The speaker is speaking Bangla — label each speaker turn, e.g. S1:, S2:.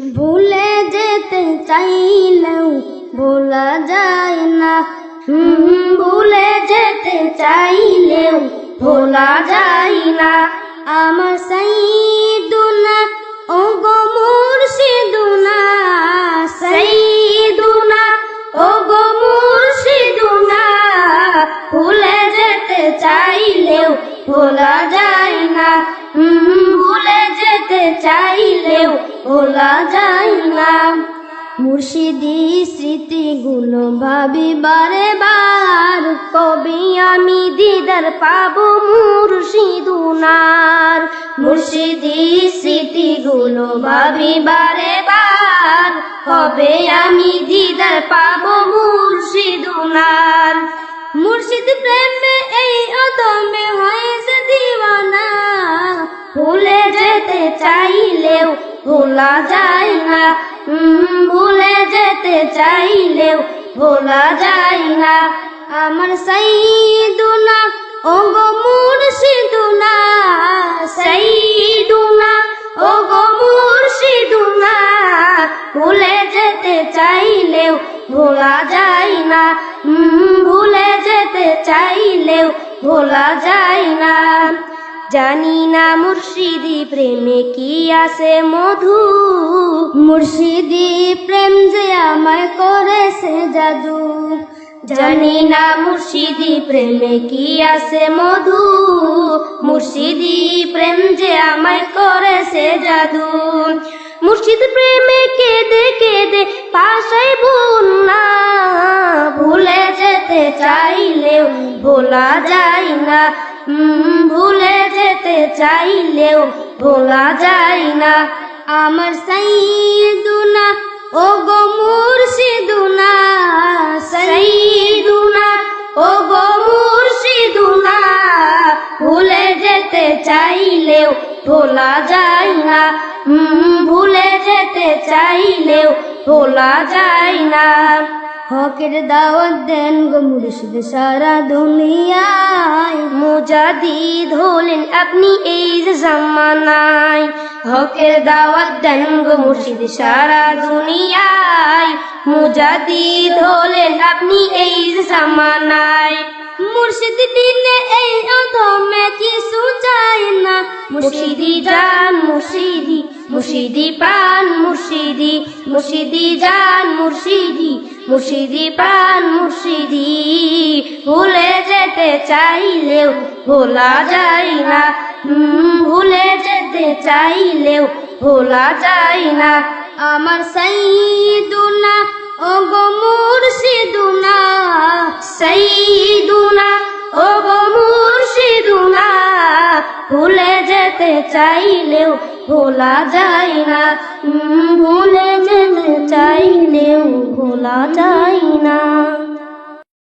S1: ভুলে যেতে চাইলেও ভোলা যায় না, ভুলে যেতে চাইলেও ভোলা যায় না। আমার সাইয়্যিদুনা ও গো মুর্শিদুনা, সাইয়্যিদুনা ও গো মুর্শিদুনা, ভুলে যেতে চাইলেও ভোলা যায় না, ভুলে যেতে চাইলেও ভোলা যায় না। মুর্শিদি স্মৃতিগুলো ভাবি বারে বার, কবে আমি দিদার পাবো মুর্শিদুনার। মুর্শিদি স্মৃতিগুলো ভাবি বারে বার, কবে আমি দিদার পাবো মুর্শিদুনার। মুর্শিদ প্রেমে এই অদমে হয়েছে দিওয়ানা, ভুলে যেতে চাইলেও ভোলা যায় না, ভুলে যেতে চাইলেও ভোলা যায় না। আমার সাইয়্যিদুনা ও গো মুর্শিদুনা, সাইয়্যিদুনা ও গো মুর্শিদুনা, ভুলে যেতে চাইলেও ভোলা যায় না, ভুলে যেতে চাইলেও ভোলা যায় না। জানি না মুর্শিদি প্রেমে কি আছে মধু, মুর্শিদি প্রেম যে আমায় করেছে জাদু। জানি না মুর্শিদি প্রেমে কি আছে মধু, মুর্শিদি প্রেম যে আমায় করেছে জাদু। মুর্শিদ প্রেমে কেঁদে কেঁদে পাশাই বন্যা, ভুলে যেতে চাইলেও ভোলা যায় না, ভুলে যেতে চাইলেও ভোলা যায় না। আমার সাইয়্যিদুনা ও গো মুর্শিদুনা, সাইয়্যিদুনা ও গো মুর্শিদুনা, ভুলে যেতে চাইলেও ভোলা যায় না, ভুলে যেতে চাইলেও ভোলা যায় না। হকের দাওয়াত দেন গো মুর্শিদ সারা দুনিয়ায়, মুজাদ্দিদ হলেন আপনি এই জামানায়। হকের দাওয়াত দেন গো মুর্শিদ সারা দুনিয়ায়, মুজাদ্দিদ হলেন আপনি এই জামানায়। মুর্শিদ দিনে এই অধমে কিছু চাই না, মুর্শিদি জান মুর্শিদি, মুর্শিদি প্রাণ মুর্শিদি, মুর্শিদি জান মুর্শিদি, মুর্শিদি প্রাণ মুর্শিদি, ভুলে যেতে চাইলেও ভোলা যায় না, ভুলে যেতে চাইলেও ভোলা যায় না। আমার সাইয়্যিদুনা ও গো মুর্শিদুনা, সাইয়্যিদুনা ও গো মুর্শিদুনা, ভুলে যেতে চাইলেও ভোলা যায় না, ভুলে যেতে চাইলেও ভোলা যায় না।